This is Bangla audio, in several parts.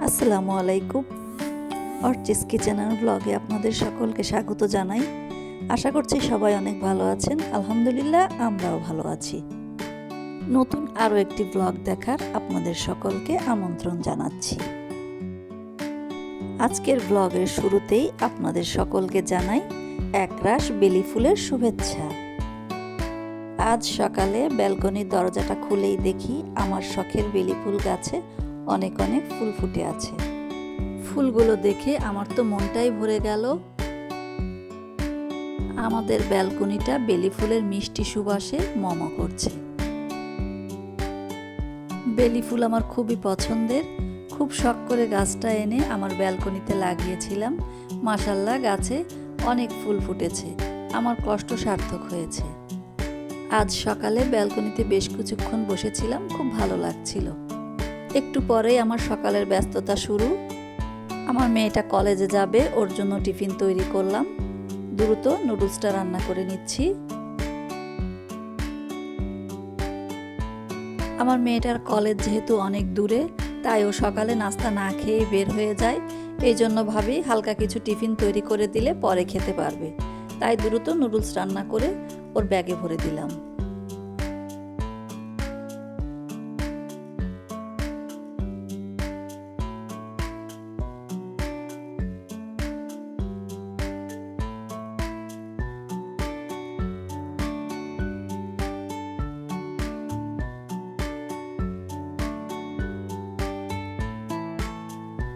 আসসালামু আলাইকুম। অর্চিস কিচেন অ্যান্ড ব্লগে আপনাদের সকলকে স্বাগত জানাই। আশা করছি সবাই অনেক ভালো আছেন। আলহামদুলিল্লাহ আমরাও ভালো আছি। নতুন আরও একটি ব্লগ দেখার আপনাদের সকলকে আমন্ত্রণ জানাচ্ছি। আজকের ব্লগের শুরুতেই আপনাদের সকলকে জানাই একরাশ বেলি ফুলের শুভেচ্ছা। আজ সকালে ব্যালকনির দরজাটা খুলেই দেখি আমার শখের বেলি ফুল গাছে অনেক অনেক ফুল ফুটে আছে। ফুলগুলো দেখে আমার তো মনটাই ভরে গেল। আমাদের ব্যালকনিটা বেলি ফুলের মিষ্টি সুবাসে মম করছে। বেলি ফুল আমার খুবই পছন্দের। খুব শখ করে গাছটা এনে আমার ব্যালকনিতে লাগিয়েছিলাম। মাশাআল্লাহ গাছে অনেক ফুল ফুটেছে। আমার কষ্ট সার্থক হয়েছে। আজ সকালে ব্যালকনিতে বেশ কিছুক্ষণ বসেছিলাম, খুব ভালো লাগছিল। একটু পরেই আমার সকালের ব্যস্ততা শুরু। আমার মেয়েটা কলেজে যাবে, ওর জন্য টিফিন তৈরি করলাম। দ্রুত নুডলসটা রান্না করে নিচ্ছি। আমার মেয়েটার কলেজ যেহেতু অনেক দূরে, তাই ও সকালে নাস্তা না খেয়ে বের হয়ে যায়। এই জন্য ভাবি হালকা কিছু টিফিন তৈরি করে দিলে পরে খেতে পারবে। তাই দ্রুত নুডলস রান্না করে ওর ব্যাগে ভরে দিলাম।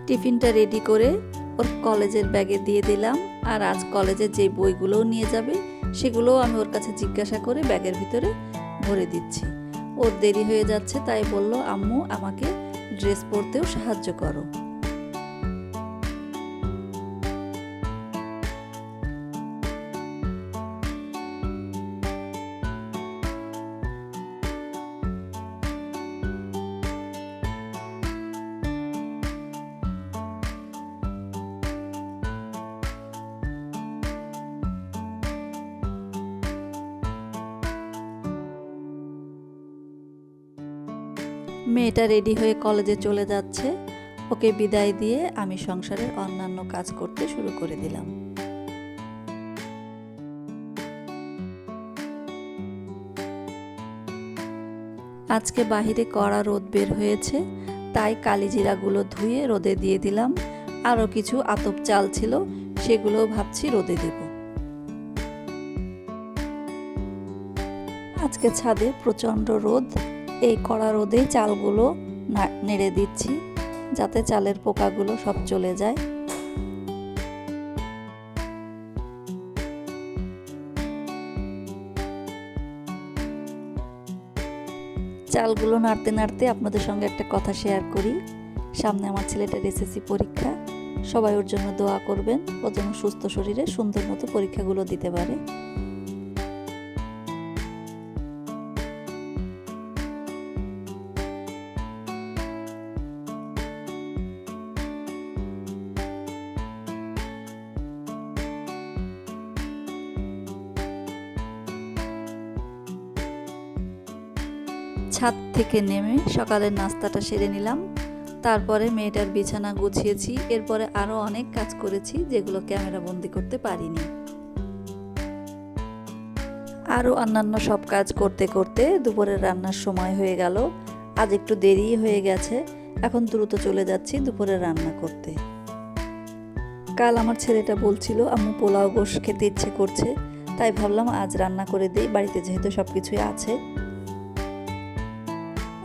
টিফিনটা রেডি করে ওর কলেজের ব্যাগে দিয়ে দিলাম। আর আজ কলেজে যে বইগুলোও নিয়ে যাবে সেগুলোও আমি ওর কাছে জিজ্ঞাসা করে ব্যাগের ভিতরে ভরে দিচ্ছি। ওর দেরি হয়ে যাচ্ছে, তাই বলল আম্মু আমাকে ড্রেস পরতেও সাহায্য করো। মেয়েটা রেডি হয়ে কলেজে চলে যাচ্ছে। ওকে বিদায় দিয়ে আমি সংসারের অন্যান্য কাজ করতে শুরু করে দিলাম। আজকে বাহিরে কড়া রোদ বের হয়েছে, তাই কালিজিরাগুলো ধুয়ে রোদে দিয়ে দিলাম। আরও কিছু আতপ চাল ছিল, সেগুলোও ভাবছি রোদে দেব। আজকে ছাদে প্রচণ্ড রোদ। এই কড়া রোদে চালগুলো নেড়ে দিচ্ছি যাতে চালের পোকাগুলো সব চলে যায়। চালগুলো নাড়তে নাড়তে আপনাদের সঙ্গে একটা কথা শেয়ার করি। সামনে আমার ছেলেটার এসএসসি পরীক্ষা। সবাই ওর জন্য দোয়া করবেন, ও যেন সুস্থ শরীরে সুন্দর মতো পরীক্ষাগুলো দিতে পারে। ছাদ থেকে নেমে সকালের নাস্তাটা সেরে নিলাম। তারপরে মেয়েটার বিছানা গুছিয়েছি। এরপরে আরও অনেক কাজ করেছি যেগুলো ক্যামেরা বন্দি করতে পারিনি। আরও অন্যান্য সব কাজ করতে করতে দুপুরের রান্নার সময় হয়ে গেল। আজ একটু দেরি হয়ে গেছে। এখন দ্রুত চলে যাচ্ছি দুপুরের রান্না করতে। কাল আমার ছেলেটা বলছিল আম্মু পোলাও গোশ খেতে ইচ্ছে করছে, তাই ভাবলাম আজ রান্না করে দিই, বাড়িতে যেহেতু সব কিছুই আছে।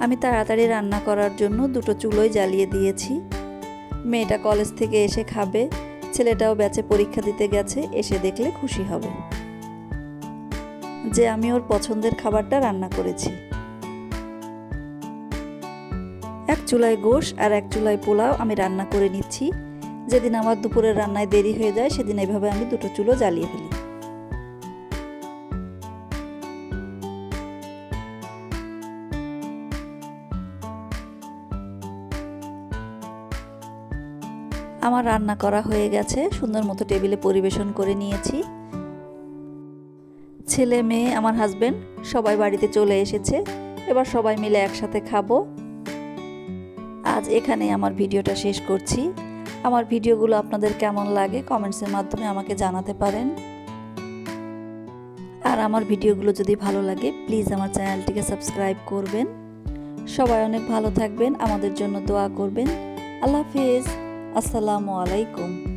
আমি তাড়াতাড়ি রান্না করার জন্য দুটো চুলোই জ্বালিয়ে দিয়েছি। মেয়েটা কলেজ থেকে এসে খাবে, ছেলেটাও ব্যাচে পরীক্ষা দিতে গেছে, এসে দেখলে খুশি হবে যে আমি ওর পছন্দের খাবারটা রান্না করেছি। এক চুলায় গোশ আর এক চুলায় পোলাও আমি রান্না করে নিচ্ছি। যেদিন আমার দুপুরের রান্নায় দেরি হয়ে যায় সেদিন এইভাবে আমি দুটো চুলো জ্বালিয়ে ফেলি। আমার রান্না করা হয়ে গেছে, সুন্দর মতো টেবিলে পরিবেশন করে নিয়েছি। ছেলে মেয়ে আমার হাজবেন্ড সবাই বাড়িতে চলে এসেছে। এবার সবাই মিলে একসাথে খাবো। আজ এখানেই আমার ভিডিওটা শেষ করছি। আমার ভিডিওগুলো আপনাদের কেমন লাগে কমেন্টসের মাধ্যমে আমাকে জানাতে পারেন। আর আমার ভিডিওগুলো যদি ভালো লাগে প্লিজ আমার চ্যানেলটিকে সাবস্ক্রাইব করবেন। সবাই অনেক ভালো থাকবেন, আমাদের জন্য দোয়া করবেন। আল্লাহ হাফেজ, আসসালামু আলাইকুম।